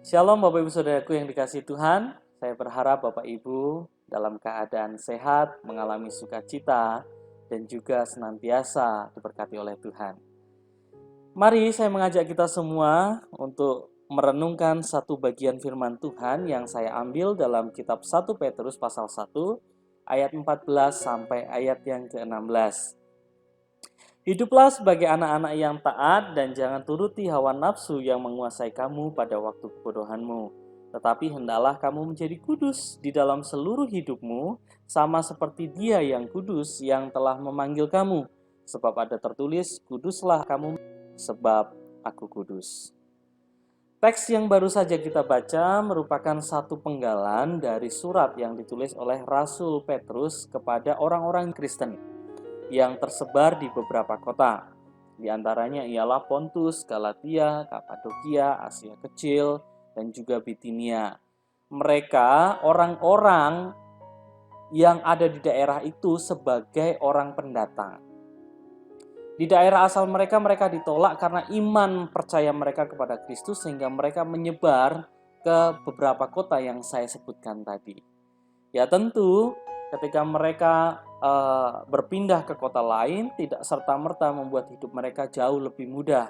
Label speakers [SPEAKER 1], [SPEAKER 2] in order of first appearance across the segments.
[SPEAKER 1] Shalom Bapak Ibu Saudaraku yang dikasihi Tuhan. Saya berharap Bapak Ibu dalam keadaan sehat, mengalami sukacita, dan juga senantiasa diberkati oleh Tuhan. Mari saya mengajak kita semua untuk merenungkan satu bagian firman Tuhan yang saya ambil dalam kitab 1 Petrus pasal 1 ayat 14 sampai ayat yang ke-16. Hiduplah sebagai anak-anak yang taat dan jangan turuti hawa nafsu yang menguasai kamu pada waktu kebodohanmu. Tetapi hendaklah kamu menjadi kudus di dalam seluruh hidupmu, sama seperti Dia yang kudus yang telah memanggil kamu. Sebab ada tertulis, kuduslah kamu sebab aku kudus. Teks yang baru saja kita baca merupakan satu penggalan dari surat yang ditulis oleh Rasul Petrus kepada orang-orang Kristen yang tersebar di beberapa kota. Di antaranya ialah Pontus, Galatia, Kapadokia, Asia Kecil, dan juga Bitinia. Mereka orang-orang yang ada di daerah itu sebagai orang pendatang. Di daerah asal mereka ditolak karena iman percaya mereka kepada Kristus sehingga mereka menyebar ke beberapa kota yang saya sebutkan tadi. Ya tentu ketika mereka berpindah ke kota lain tidak serta-merta membuat hidup mereka jauh lebih mudah.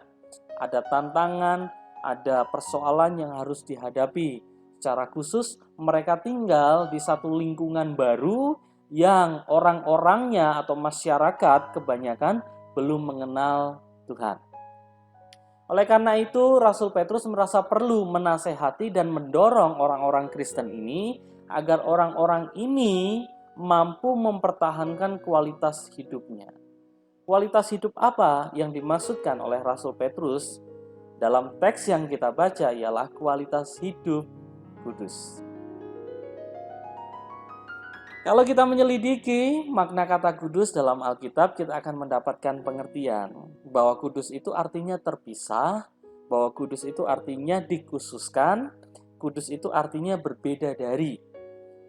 [SPEAKER 1] Ada tantangan, ada persoalan yang harus dihadapi. Secara khusus mereka tinggal di satu lingkungan baru yang orang-orangnya atau masyarakat kebanyakan belum mengenal Tuhan. Oleh karena itu Rasul Petrus merasa perlu menasehati dan mendorong orang-orang Kristen ini agar orang-orang ini mampu mempertahankan kualitas hidupnya. Kualitas hidup apa yang dimaksudkan oleh Rasul Petrus dalam teks yang kita baca ialah kualitas hidup kudus. Kalau kita menyelidiki makna kata kudus dalam Alkitab, kita akan mendapatkan pengertian bahwa kudus itu artinya terpisah, bahwa kudus itu artinya dikhususkan, kudus itu artinya berbeda dari.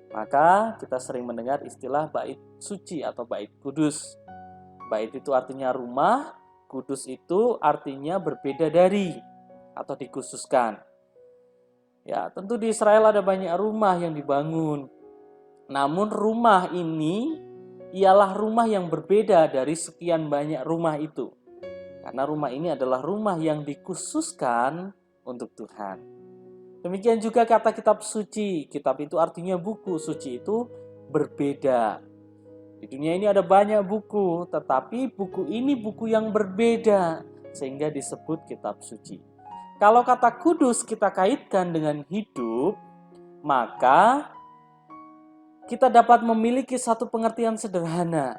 [SPEAKER 1] Maka kita sering mendengar istilah bait suci atau bait kudus. Bait itu artinya rumah, kudus itu artinya berbeda dari atau dikhususkan. Ya, tentu di Israel ada banyak rumah yang dibangun. Namun rumah ini ialah rumah yang berbeda dari sekian banyak rumah itu. Karena rumah ini adalah rumah yang dikhususkan untuk Tuhan. Demikian juga kata kitab suci. Kitab itu artinya buku, suci itu berbeda. Di dunia ini ada banyak buku, tetapi buku ini buku yang berbeda, sehingga disebut kitab suci. Kalau kata kudus kita kaitkan dengan hidup, maka kita dapat memiliki satu pengertian sederhana.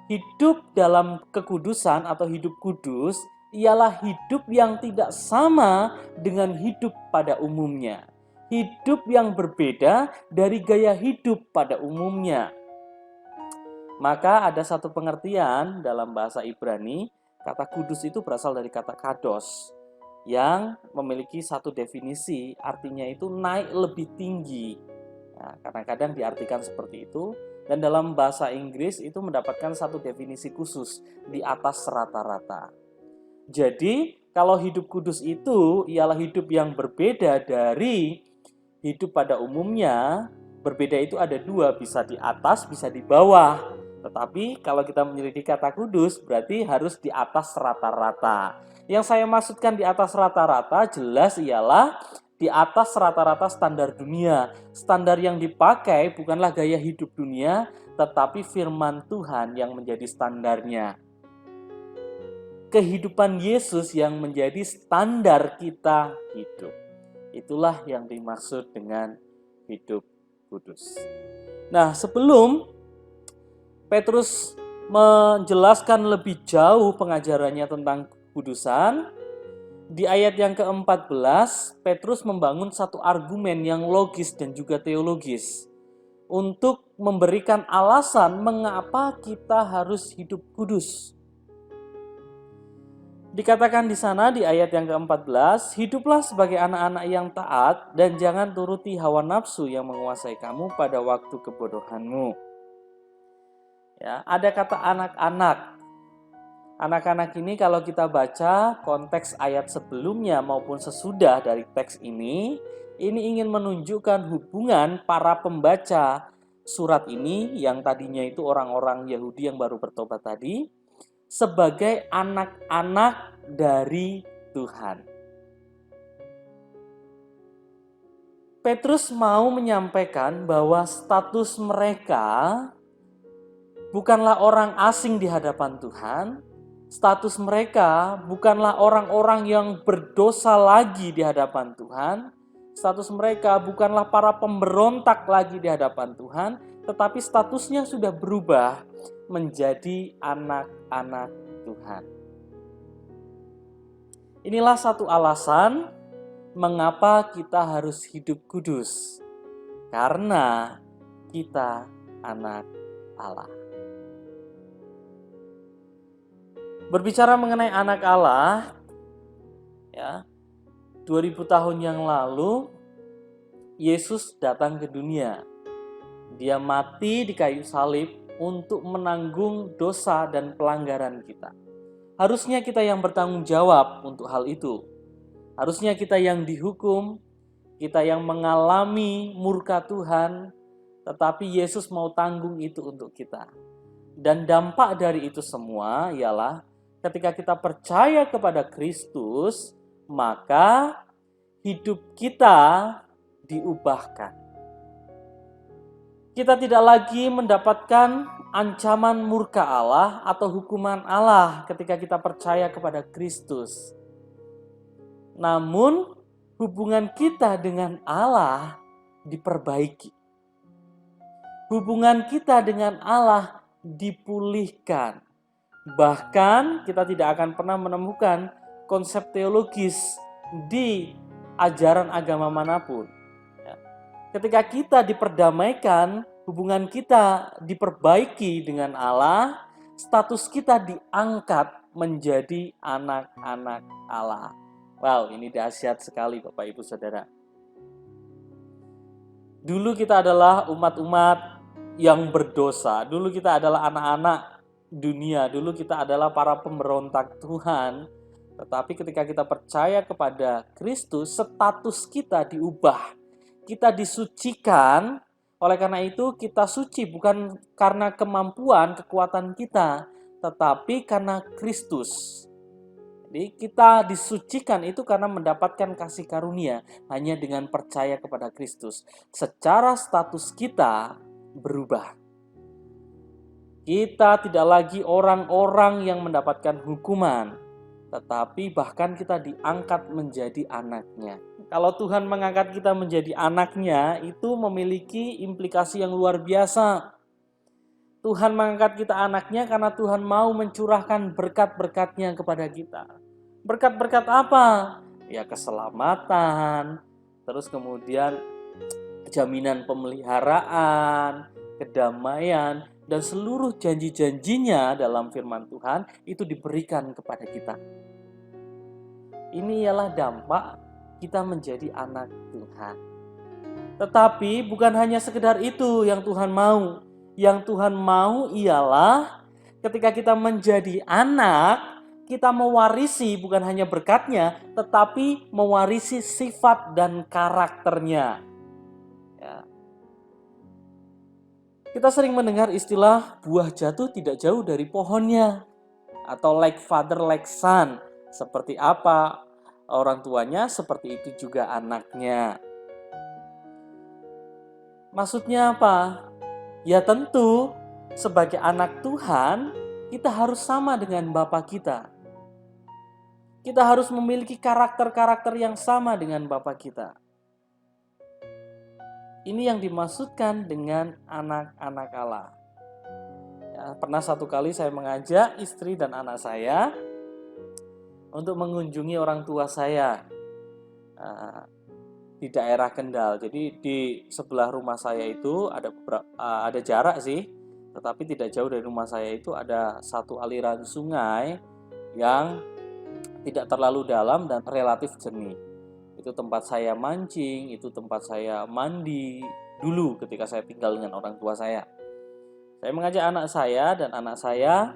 [SPEAKER 1] Hidup dalam kekudusan atau hidup kudus ialah hidup yang tidak sama dengan hidup pada umumnya. Hidup yang berbeda dari gaya hidup pada umumnya. Maka ada satu pengertian dalam bahasa Ibrani, kata kudus itu berasal dari kata kados, yang memiliki satu definisi, artinya itu naik lebih tinggi. Nah, kadang-kadang diartikan seperti itu. Dan dalam bahasa Inggris itu mendapatkan satu definisi khusus, di atas rata-rata. Jadi, kalau hidup kudus itu ialah hidup yang berbeda dari hidup pada umumnya. Berbeda itu ada dua, bisa di atas, bisa di bawah. Tetapi kalau kita menyelidiki kata kudus, berarti harus di atas rata-rata. Yang saya maksudkan di atas rata-rata jelas ialah di atas rata-rata standar dunia. Standar yang dipakai bukanlah gaya hidup dunia, tetapi firman Tuhan yang menjadi standarnya. Kehidupan Yesus yang menjadi standar kita hidup. Itulah yang dimaksud dengan hidup kudus. Nah, sebelum Petrus menjelaskan lebih jauh pengajarannya tentang kekudusan, di ayat yang ke-14, Petrus membangun satu argumen yang logis dan juga teologis untuk memberikan alasan mengapa kita harus hidup kudus. Dikatakan di sana di ayat yang ke-14, hiduplah sebagai anak-anak yang taat dan jangan turuti hawa nafsu yang menguasai kamu pada waktu kebodohanmu. Ya, ada kata anak-anak. Anak-anak ini kalau kita baca konteks ayat sebelumnya maupun sesudah dari teks ini ingin menunjukkan hubungan para pembaca surat ini yang tadinya itu orang-orang Yahudi yang baru bertobat tadi sebagai anak-anak dari Tuhan. Petrus mau menyampaikan bahwa status mereka bukanlah orang asing di hadapan Tuhan. Status mereka bukanlah orang-orang yang berdosa lagi di hadapan Tuhan. Status mereka bukanlah para pemberontak lagi di hadapan Tuhan, tetapi statusnya sudah berubah menjadi anak-anak Tuhan. Inilah satu alasan mengapa kita harus hidup kudus. Karena kita anak Allah. Berbicara mengenai anak Allah, ya, 2000 tahun yang lalu Yesus datang ke dunia. Dia mati di kayu salib untuk menanggung dosa dan pelanggaran kita. Harusnya kita yang bertanggung jawab untuk hal itu. Harusnya kita yang dihukum, kita yang mengalami murka Tuhan, tetapi Yesus mau tanggung itu untuk kita. Dan dampak dari itu semua ialah ketika kita percaya kepada Kristus, maka hidup kita diubahkan. Kita tidak lagi mendapatkan ancaman murka Allah atau hukuman Allah ketika kita percaya kepada Kristus. Namun, hubungan kita dengan Allah diperbaiki. Hubungan kita dengan Allah dipulihkan. Bahkan kita tidak akan pernah menemukan konsep teologis di ajaran agama manapun. Ketika kita diperdamaikan, hubungan kita diperbaiki dengan Allah, status kita diangkat menjadi anak-anak Allah. Wow, ini dahsyat sekali Bapak Ibu Saudara. Dulu kita adalah umat-umat yang berdosa. Dulu kita adalah anak-anak dunia, dulu kita adalah para pemberontak Tuhan. Tetapi ketika kita percaya kepada Kristus, status kita diubah. Kita disucikan, oleh karena itu kita suci bukan karena kemampuan, kekuatan kita, tetapi karena Kristus. Jadi kita disucikan itu karena mendapatkan kasih karunia hanya dengan percaya kepada Kristus. Secara status kita berubah. Kita tidak lagi orang-orang yang mendapatkan hukuman, tetapi bahkan kita diangkat menjadi anaknya. Kalau Tuhan mengangkat kita menjadi anaknya, itu memiliki implikasi yang luar biasa. Tuhan mengangkat kita anaknya karena Tuhan mau mencurahkan berkat-berkatnya kepada kita. Berkat-berkat apa? Ya keselamatan, terus kemudian jaminan pemeliharaan, kedamaian, dan seluruh janji-janjinya dalam firman Tuhan itu diberikan kepada kita. Ini ialah dampak kita menjadi anak Tuhan. Tetapi bukan hanya sekedar itu yang Tuhan mau. Yang Tuhan mau ialah ketika kita menjadi anak, kita mewarisi bukan hanya berkatnya, tetapi mewarisi sifat dan karakternya. Ya. Kita sering mendengar istilah buah jatuh tidak jauh dari pohonnya. Atau like father, like son. Seperti apa orang tuanya, seperti itu juga anaknya. Maksudnya apa? Ya tentu, sebagai anak Tuhan, kita harus sama dengan Bapa kita. Kita harus memiliki karakter-karakter yang sama dengan Bapa kita. Ini yang dimaksudkan dengan anak-anak Allah. Ya, pernah satu kali saya mengajak istri dan anak saya untuk mengunjungi orang tua saya di daerah Kendal. Jadi di sebelah rumah saya itu ada jarak sih, tetapi tidak jauh dari rumah saya itu ada satu aliran sungai yang tidak terlalu dalam dan relatif jernih. Itu tempat saya mancing, itu tempat saya mandi dulu ketika saya tinggal dengan orang tua saya. Saya mengajak anak saya dan anak saya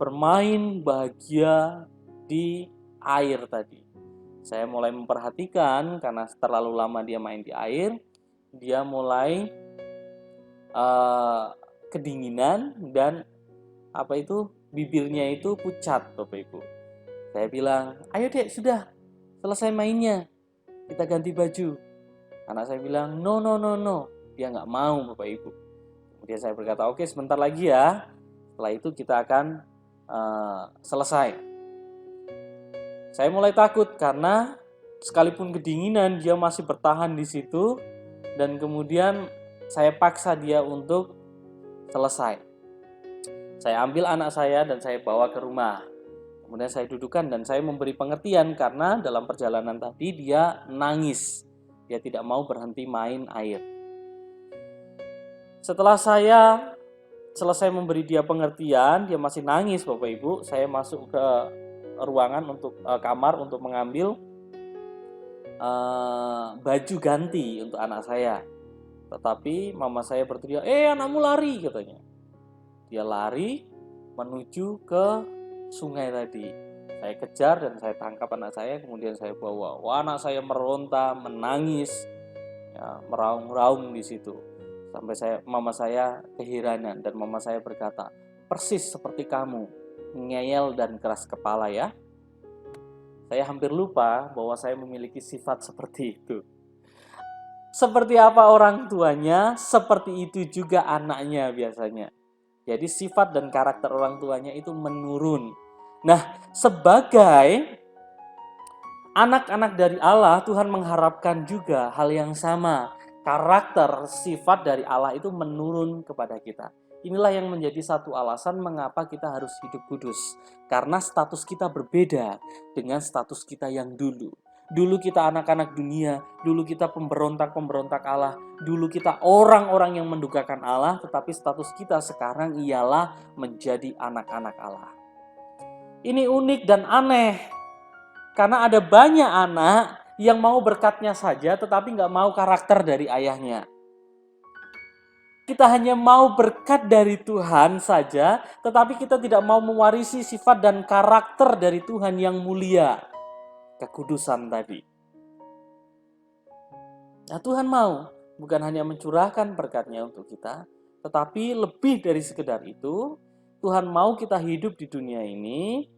[SPEAKER 1] bermain bahagia di air tadi. Saya mulai memperhatikan karena terlalu lama dia main di air, dia mulai kedinginan dan bibirnya itu pucat, Bapak Ibu. Saya bilang, ayo dek, sudah selesai mainnya, kita ganti baju. Anak saya bilang, no. Dia nggak mau, Bapak Ibu. Kemudian saya berkata, oke, sebentar lagi ya. Setelah itu kita akan selesai. Saya mulai takut karena sekalipun kedinginan dia masih bertahan di situ, dan kemudian saya paksa dia untuk selesai. Saya ambil anak saya dan saya bawa ke rumah. Kemudian saya dudukkan dan saya memberi pengertian karena dalam perjalanan tadi dia nangis. Dia tidak mau berhenti main air. Setelah saya selesai memberi dia pengertian, dia masih nangis, Bapak Ibu. Saya masuk ke ruangan kamar untuk mengambil baju ganti untuk anak saya. Tetapi mama saya berteriak, anakmu lari, katanya. Dia lari menuju ke sungai tadi. Saya kejar dan saya tangkap anak saya, kemudian saya bawa. Anak saya meronta, menangis, ya, meraung-raung di situ. Sampai mama saya keheranan dan mama saya berkata, persis seperti kamu, ngeyel dan keras kepala ya. Saya hampir lupa bahwa saya memiliki sifat seperti itu. Seperti apa orang tuanya, seperti itu juga anaknya biasanya. Jadi sifat dan karakter orang tuanya itu menurun. Nah, sebagai anak-anak dari Allah, Tuhan mengharapkan juga hal yang sama. Karakter, sifat dari Allah itu menurun kepada kita. Inilah yang menjadi satu alasan mengapa kita harus hidup kudus. Karena status kita berbeda dengan status kita yang dulu. Dulu kita anak-anak dunia, dulu kita pemberontak-pemberontak Allah, dulu kita orang-orang yang mendukakan Allah, tetapi status kita sekarang ialah menjadi anak-anak Allah. Ini unik dan aneh, karena ada banyak anak yang mau berkatnya saja, tetapi nggak mau karakter dari ayahnya. Kita hanya mau berkat dari Tuhan saja, tetapi kita tidak mau mewarisi sifat dan karakter dari Tuhan yang mulia. Kekudusan tadi. Nah, Tuhan mau bukan hanya mencurahkan berkatnya untuk kita, tetapi lebih dari sekedar itu, Tuhan mau kita hidup di dunia ini,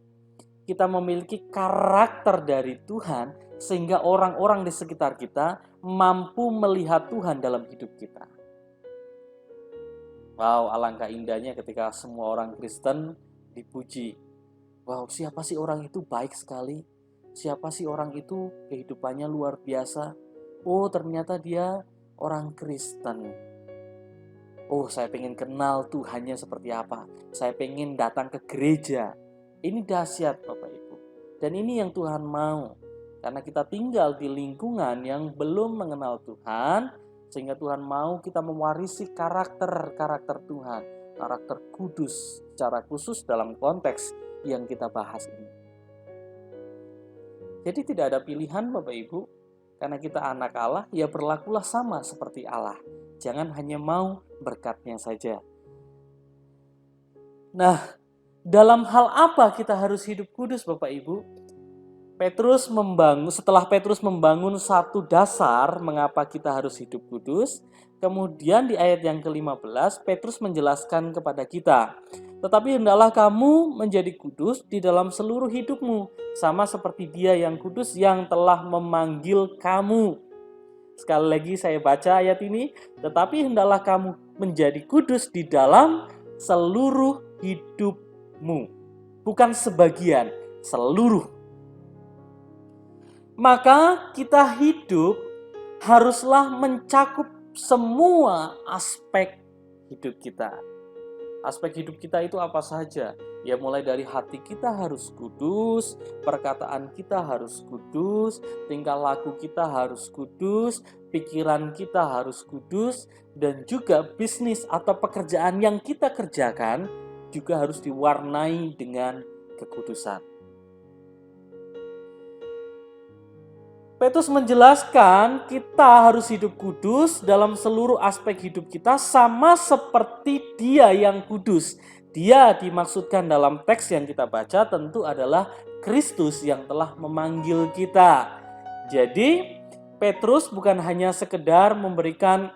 [SPEAKER 1] kita memiliki karakter dari Tuhan, sehingga orang-orang di sekitar kita mampu melihat Tuhan dalam hidup kita. Wow, alangkah indahnya ketika semua orang Kristen dipuji. Wow, siapa sih orang itu baik sekali? Siapa sih orang itu kehidupannya luar biasa? Oh, ternyata dia orang Kristen. Oh, saya pengen kenal Tuhannya seperti apa. Saya pengen datang ke gereja. Ini dahsyat, Bapak Ibu. Dan ini yang Tuhan mau. Karena kita tinggal di lingkungan yang belum mengenal Tuhan, sehingga Tuhan mau kita mewarisi karakter Tuhan. Karakter kudus secara khusus dalam konteks yang kita bahas ini. Jadi tidak ada pilihan Bapak Ibu, karena kita anak Allah, ya berlakulah sama seperti Allah. Jangan hanya mau berkatnya saja. Nah, dalam hal apa kita harus hidup kudus Bapak Ibu? Setelah Petrus membangun satu dasar mengapa kita harus hidup kudus, kemudian di ayat yang ke-15, Petrus menjelaskan kepada kita, tetapi hendaklah kamu menjadi kudus di dalam seluruh hidupmu, sama seperti Dia yang kudus yang telah memanggil kamu. Sekali lagi saya baca ayat ini, tetapi hendaklah kamu menjadi kudus di dalam seluruh hidupmu. Bukan sebagian, seluruh. Maka kita hidup haruslah mencakup semua aspek hidup kita. Aspek hidup kita itu apa saja? Ya mulai dari hati kita harus kudus, perkataan kita harus kudus, tingkah laku kita harus kudus, pikiran kita harus kudus, dan juga bisnis atau pekerjaan yang kita kerjakan juga harus diwarnai dengan kekudusan. Petrus menjelaskan kita harus hidup kudus dalam seluruh aspek hidup kita sama seperti Dia yang kudus. Dia dimaksudkan dalam teks yang kita baca tentu adalah Kristus yang telah memanggil kita. Jadi Petrus bukan hanya sekedar memberikan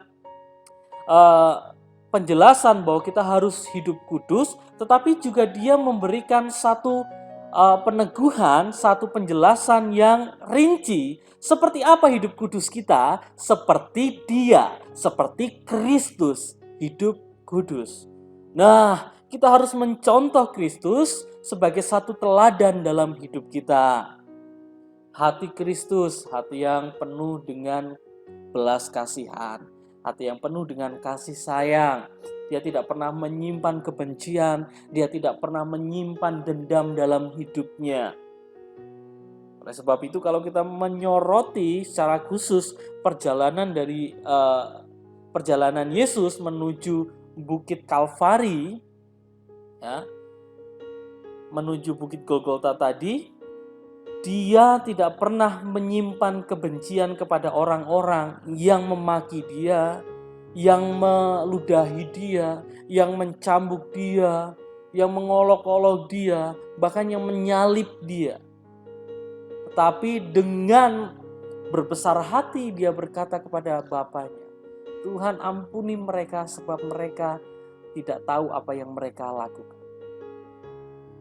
[SPEAKER 1] penjelasan bahwa kita harus hidup kudus, tetapi juga dia memberikan satu peneguhan, satu penjelasan yang rinci seperti apa hidup kudus kita, seperti dia, seperti Kristus hidup kudus. Nah, kita harus mencontoh Kristus sebagai satu teladan dalam hidup kita. Hati Kristus, hati yang penuh dengan belas kasihan, hati yang penuh dengan kasih sayang. Dia tidak pernah menyimpan kebencian, dia tidak pernah menyimpan dendam dalam hidupnya. Oleh sebab itu, kalau kita menyoroti secara khusus perjalanan dari perjalanan Yesus menuju Bukit Kalvari, ya, menuju Bukit Golgota tadi, dia tidak pernah menyimpan kebencian kepada orang-orang yang memaki dia, yang meludahi dia, yang mencambuk dia, yang mengolok-olok dia, bahkan yang menyalib dia. Tetapi dengan berbesar hati dia berkata kepada Bapanya, Tuhan, ampuni mereka sebab mereka tidak tahu apa yang mereka lakukan.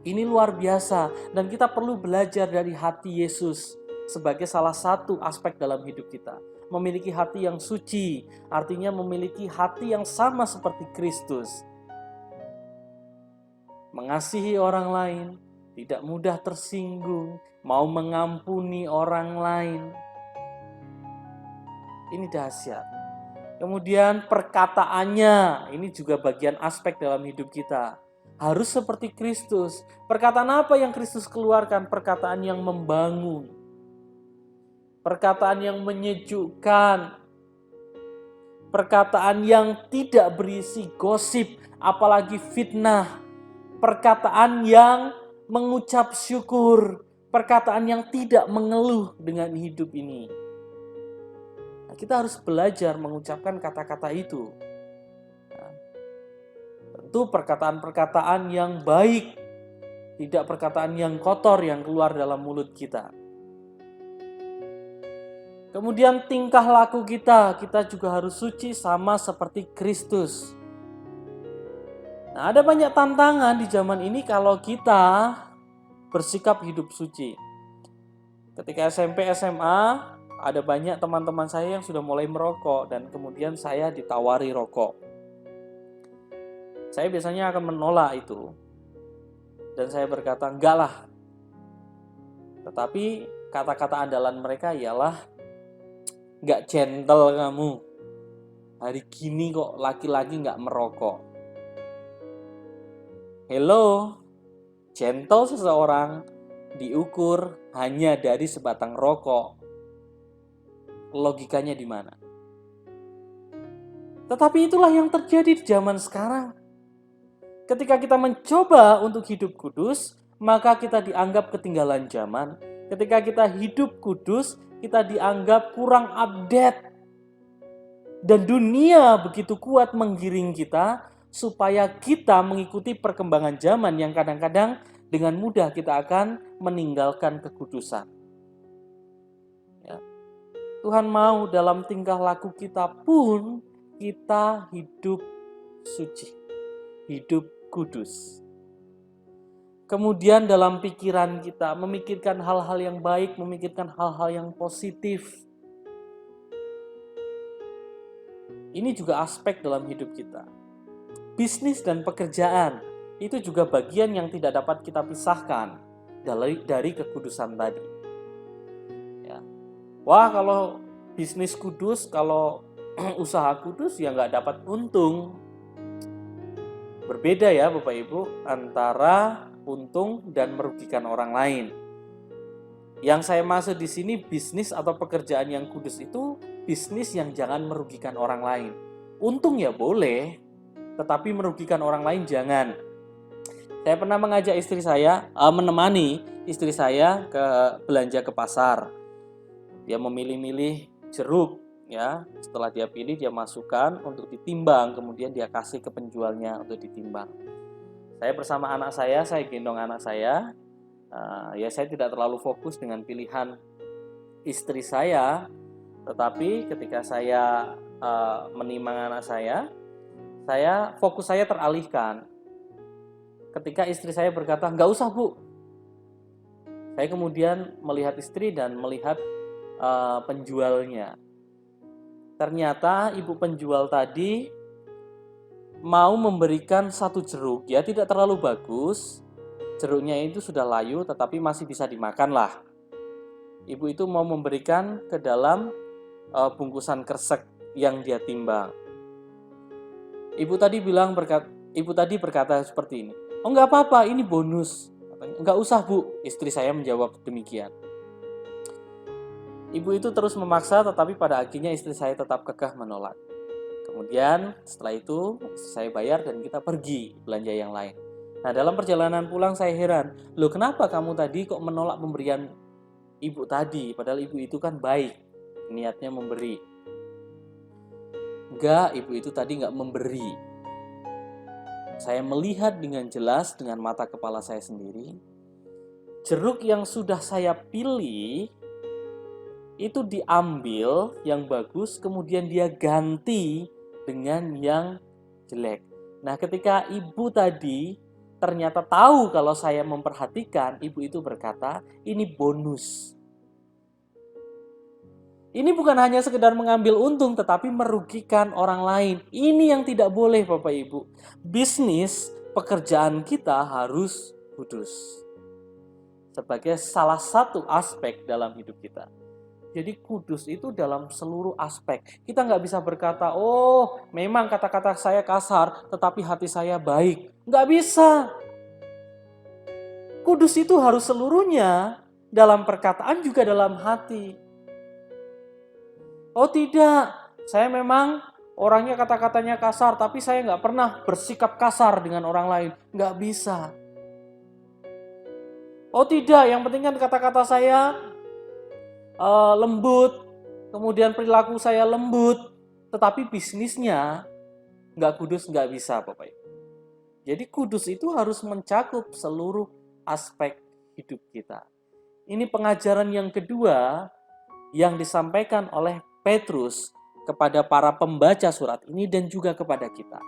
[SPEAKER 1] Ini luar biasa dan kita perlu belajar dari hati Yesus sebagai salah satu aspek dalam hidup kita. Memiliki hati yang suci, artinya memiliki hati yang sama seperti Kristus. Mengasihi orang lain, tidak mudah tersinggung, mau mengampuni orang lain. Ini dahsyat. Kemudian perkataannya, ini juga bagian aspek dalam hidup kita. Harus seperti Kristus. Perkataan apa yang Kristus keluarkan? Perkataan yang membangun. Perkataan yang menyejukkan. Perkataan yang tidak berisi gosip, apalagi fitnah. Perkataan yang mengucap syukur. Perkataan yang tidak mengeluh dengan hidup ini. Nah, kita harus belajar mengucapkan kata-kata itu. Tentu perkataan-perkataan yang baik, tidak perkataan yang kotor yang keluar dalam mulut kita. Kemudian tingkah laku kita juga harus suci sama seperti Kristus. Nah, ada banyak tantangan di zaman ini kalau kita bersikap hidup suci. Ketika SMP, SMA, ada banyak teman-teman saya yang sudah mulai merokok dan kemudian saya ditawari rokok. Saya biasanya akan menolak itu. Dan saya berkata, enggak lah. Tetapi kata-kata andalan mereka ialah, enggak gentle kamu. Hari gini kok laki-laki enggak merokok. Hello, gentle seseorang diukur hanya dari sebatang rokok. Logikanya di mana? Tetapi itulah yang terjadi di zaman sekarang. Ketika kita mencoba untuk hidup kudus, maka kita dianggap ketinggalan zaman. Ketika kita hidup kudus, kita dianggap kurang update. Dan dunia begitu kuat menggiring kita supaya kita mengikuti perkembangan zaman yang kadang-kadang dengan mudah kita akan meninggalkan kekudusan. Ya. Tuhan mau dalam tingkah laku kita pun kita hidup suci, hidup kudus. Kemudian dalam pikiran kita memikirkan hal-hal yang baik, memikirkan hal-hal yang positif. Ini juga aspek dalam hidup kita. Bisnis dan pekerjaan itu juga bagian yang tidak dapat kita pisahkan dari kekudusan tadi. Ya. Wah, kalau bisnis kudus, kalau usaha kudus ya nggak dapat untung. Berbeda ya Bapak Ibu antara untung dan merugikan orang lain. Yang saya maksud di sini bisnis atau pekerjaan yang kudus itu bisnis yang jangan merugikan orang lain. Untung ya boleh, tetapi merugikan orang lain jangan. Saya pernah mengajak istri saya, menemani istri saya ke belanja ke pasar. Dia memilih-milih jeruk. Ya, setelah dia pilih dia masukkan untuk ditimbang, kemudian dia kasih ke penjualnya untuk ditimbang. Saya bersama anak saya gendong anak saya. Ya saya tidak terlalu fokus dengan pilihan istri saya, tetapi ketika saya menimang anak saya fokus saya teralihkan. Ketika istri saya berkata, "Nggak usah Bu," saya kemudian melihat istri dan melihat penjualnya. Ternyata ibu penjual tadi mau memberikan satu jeruk, ya tidak terlalu bagus. Jeruknya itu sudah layu tetapi masih bisa dimakan lah. Ibu itu mau memberikan ke dalam bungkusan kresek yang dia timbang. Ibu tadi berkata seperti ini, "Oh nggak apa-apa, ini bonus." Katanya, "Nggak usah Bu," istri saya menjawab demikian. Ibu itu terus memaksa, tetapi pada akhirnya istri saya tetap kekeh menolak. Kemudian setelah itu saya bayar dan kita pergi belanja yang lain. Nah, dalam perjalanan pulang saya heran, "Loh kenapa kamu tadi kok menolak pemberian ibu tadi? Padahal ibu itu kan baik, niatnya memberi." Enggak, ibu itu tadi nggak memberi. Saya melihat dengan jelas dengan mata kepala saya sendiri, jeruk yang sudah saya pilih itu diambil yang bagus, kemudian dia ganti dengan yang jelek. Nah, ketika ibu tadi ternyata tahu kalau saya memperhatikan, ibu itu berkata, "Ini bonus." Ini bukan hanya sekedar mengambil untung, tetapi merugikan orang lain. Ini yang tidak boleh, Bapak Ibu. Bisnis, pekerjaan kita harus kudus. Sebagai salah satu aspek dalam hidup kita. Jadi kudus itu dalam seluruh aspek. Kita nggak bisa berkata, "Oh memang kata-kata saya kasar, tetapi hati saya baik." Nggak bisa. Kudus itu harus seluruhnya, dalam perkataan juga dalam hati. Oh tidak, saya memang orangnya kata-katanya kasar, tapi saya nggak pernah bersikap kasar dengan orang lain. Nggak bisa. Oh tidak, yang penting kan kata-kata saya lembut, kemudian perilaku saya lembut, tetapi bisnisnya nggak kudus, nggak bisa Bapak Ibu. Jadi kudus itu harus mencakup seluruh aspek hidup kita. Ini pengajaran yang kedua yang disampaikan oleh Petrus kepada para pembaca surat ini dan juga kepada kita.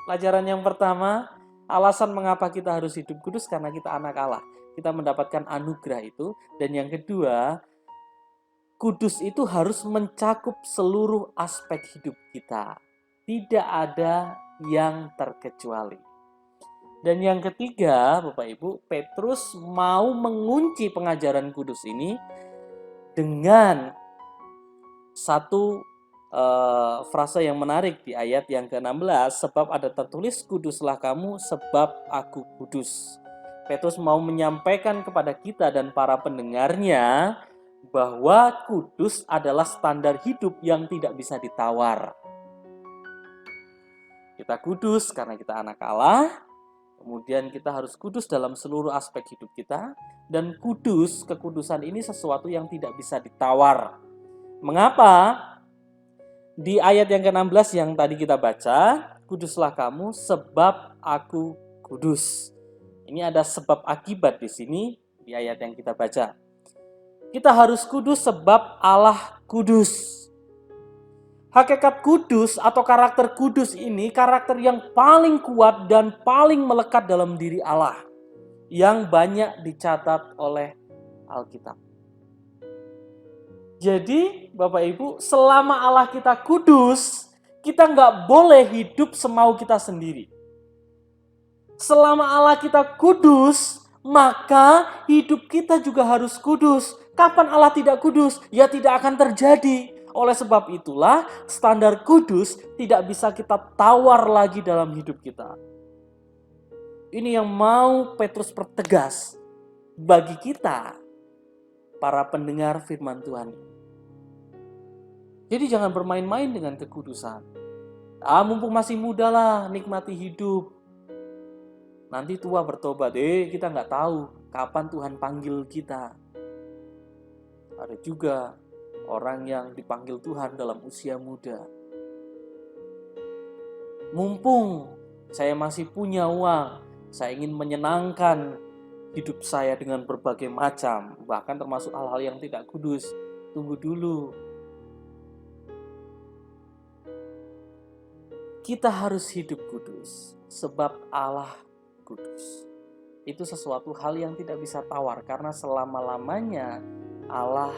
[SPEAKER 1] Pelajaran yang pertama, alasan mengapa kita harus hidup kudus karena kita anak Allah. Kita mendapatkan anugerah itu. Dan yang kedua, kudus itu harus mencakup seluruh aspek hidup kita. Tidak ada yang terkecuali. Dan yang ketiga, Bapak Ibu, Petrus mau mengunci pengajaran kudus ini dengan satu frase yang menarik di ayat yang ke-16, sebab ada tertulis, "Kuduslah kamu sebab aku kudus." Petrus mau menyampaikan kepada kita dan para pendengarnya bahwa kudus adalah standar hidup yang tidak bisa ditawar. Kita kudus karena kita anak Allah, kemudian kita harus kudus dalam seluruh aspek hidup kita, dan kekudusan ini sesuatu yang tidak bisa ditawar. Mengapa? Di ayat yang ke-16 yang tadi kita baca, "Kuduslah kamu sebab aku kudus." Ini ada sebab akibat di sini di ayat yang kita baca. Kita harus kudus sebab Allah kudus. Hakikat kudus atau karakter kudus ini karakter yang paling kuat dan paling melekat dalam diri Allah, yang banyak dicatat oleh Alkitab. Jadi Bapak Ibu, selama Allah kita kudus, kita nggak boleh hidup semau kita sendiri. Selama Allah kita kudus, maka hidup kita juga harus kudus. Kapan Allah tidak kudus? Ya tidak akan terjadi. Oleh sebab itulah standar kudus tidak bisa kita tawar lagi dalam hidup kita. Ini yang mau Petrus pertegas bagi kita, para pendengar firman Tuhan. Jadi jangan bermain-main dengan kekudusan. Mumpung masih muda lah, nikmati hidup. Nanti tua bertobat, kita nggak tahu kapan Tuhan panggil kita. Ada juga orang yang dipanggil Tuhan dalam usia muda. Mumpung saya masih punya uang, Saya ingin menyenangkan hidup saya dengan berbagai macam, bahkan termasuk hal-hal yang tidak kudus. Tunggu dulu. Kita harus hidup kudus, sebab Allah kudus. Itu sesuatu hal yang tidak bisa tawar, karena selama-lamanya Allah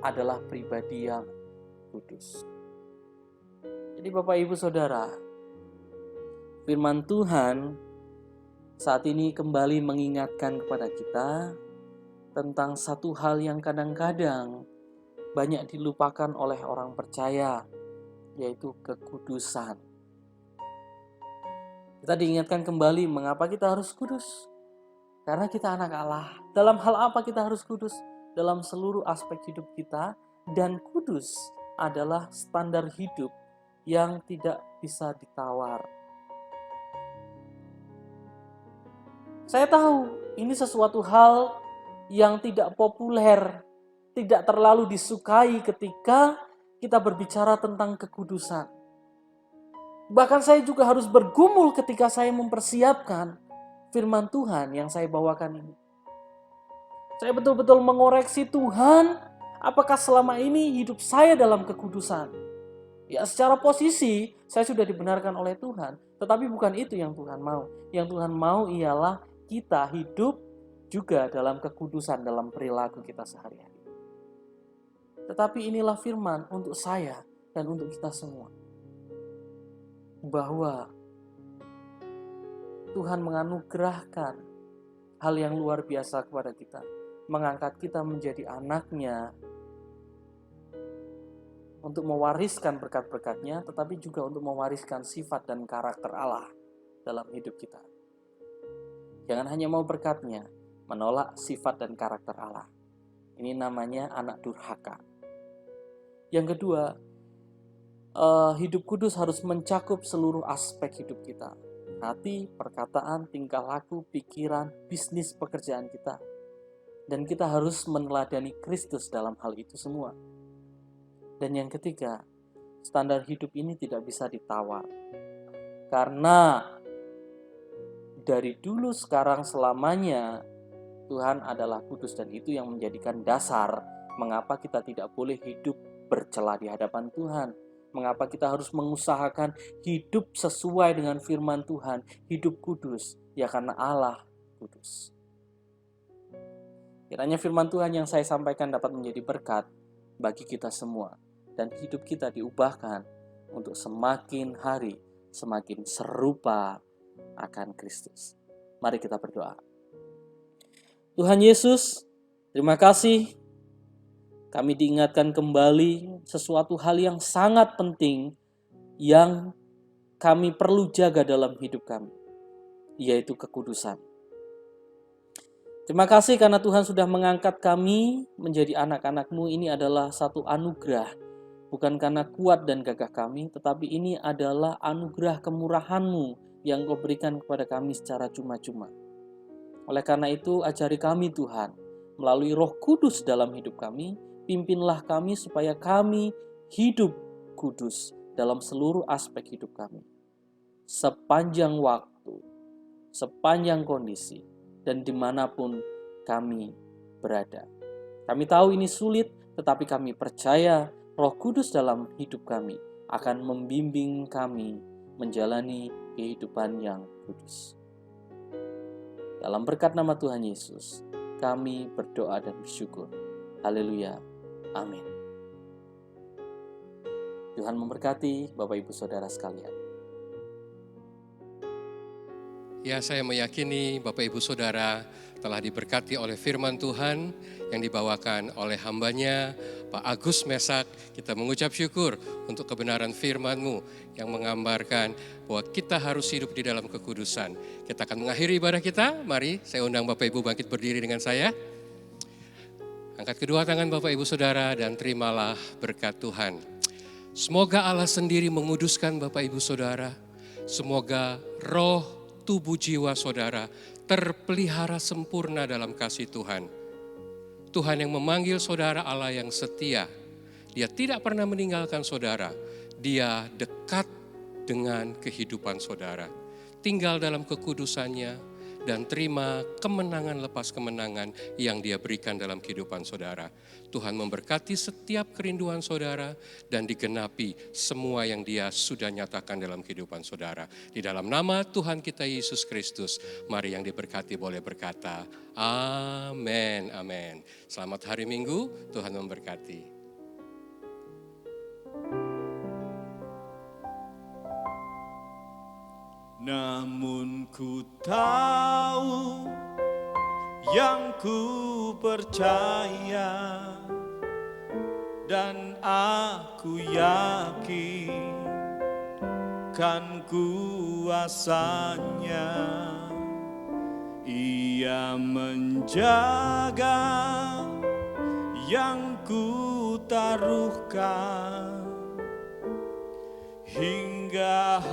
[SPEAKER 1] adalah pribadi yang kudus. Jadi Bapak Ibu Saudara, firman Tuhan saat ini kembali mengingatkan kepada kita tentang satu hal yang kadang-kadang banyak dilupakan oleh orang percaya, yaitu kekudusan. Kita diingatkan kembali mengapa kita harus kudus. Karena kita anak Allah. Dalam hal apa kita harus kudus? Dalam seluruh aspek hidup kita, dan kudus adalah standar hidup yang tidak bisa ditawar. Saya tahu ini sesuatu hal yang tidak populer, tidak terlalu disukai ketika kita berbicara tentang kekudusan. Bahkan saya juga harus bergumul ketika saya mempersiapkan firman Tuhan yang saya bawakan ini. Saya betul-betul mengoreksi Tuhan, apakah selama ini hidup saya dalam kekudusan? Ya, secara posisi saya sudah dibenarkan oleh Tuhan, tetapi bukan itu yang Tuhan mau. Yang Tuhan mau ialah kita hidup juga dalam kekudusan dalam perilaku kita sehari-hari. Tetapi inilah firman untuk saya dan untuk kita semua. Bahwa Tuhan menganugerahkan hal yang luar biasa kepada kita. Mengangkat kita menjadi anaknya untuk mewariskan berkat-berkatnya, tetapi juga untuk mewariskan sifat dan karakter Allah dalam hidup kita. Jangan hanya mau berkatnya, menolak sifat dan karakter Allah. Ini namanya anak durhaka. Yang kedua, hidup kudus harus mencakup seluruh aspek hidup kita. Hati, perkataan, tingkah laku, pikiran, bisnis, pekerjaan kita. Dan kita harus meneladani Kristus dalam hal itu semua. Dan yang ketiga, standar hidup ini tidak bisa ditawar. Karena dari dulu, sekarang, selamanya Tuhan adalah kudus, dan itu yang menjadikan dasar mengapa kita tidak boleh hidup bercela di hadapan Tuhan. Mengapa kita harus mengusahakan hidup sesuai dengan firman Tuhan, hidup kudus, ya karena Allah kudus. Kiranya firman Tuhan yang saya sampaikan dapat menjadi berkat bagi kita semua, dan hidup kita diubahkan untuk semakin hari semakin serupa akan Kristus. Mari kita berdoa. Tuhan Yesus, terima kasih kami diingatkan kembali sesuatu hal yang sangat penting yang kami perlu jaga dalam hidup kami, yaitu kekudusan. Terima kasih karena Tuhan sudah mengangkat kami menjadi anak-anak-Mu. Ini adalah satu anugerah, bukan karena kuat dan gagah kami, tetapi ini adalah anugerah kemurahan-Mu yang Kau berikan kepada kami secara cuma-cuma. Oleh karena itu, ajari kami Tuhan, melalui Roh Kudus dalam hidup kami, pimpinlah kami supaya kami hidup kudus dalam seluruh aspek hidup kami. Sepanjang waktu, sepanjang kondisi, dan dimanapun kami berada. Kami tahu ini sulit, tetapi kami percaya Roh Kudus dalam hidup kami akan membimbing kami menjalani kehidupan yang kudus. Dalam berkat nama Tuhan Yesus, kami berdoa dan bersyukur. Haleluya. Amin. Tuhan memberkati Bapak Ibu Saudara sekalian.
[SPEAKER 2] Ya, saya meyakini Bapak Ibu Saudara telah diberkati oleh firman Tuhan yang dibawakan oleh hambanya Pak Agus Mesak. Kita mengucap syukur untuk kebenaran firman-Mu yang menggambarkan bahwa kita harus hidup di dalam kekudusan. Kita akan mengakhiri ibadah kita. Mari saya undang Bapak Ibu bangkit berdiri dengan saya. Angkat kedua tangan Bapak Ibu Saudara dan terimalah berkat Tuhan. Semoga Allah sendiri menguduskan Bapak Ibu Saudara. Semoga roh, tubuh, jiwa saudara terpelihara sempurna dalam kasih Tuhan. Tuhan yang memanggil saudara Allah yang setia. Dia tidak pernah meninggalkan saudara. Dia dekat dengan kehidupan saudara. tinggal dalam kekudusannya, dan terima kemenangan lepas kemenangan yang Dia berikan dalam kehidupan saudara. Tuhan memberkati setiap kerinduan saudara dan digenapi semua yang Dia sudah nyatakan dalam kehidupan saudara. Di dalam nama Tuhan kita Yesus Kristus, mari yang diberkati boleh berkata, amin, amin. Selamat hari Minggu, Tuhan memberkati.
[SPEAKER 3] Namun ku tahu yang ku percaya, dan aku yakin kan kuasanya. Ia menjaga yang ku taruhkan hingga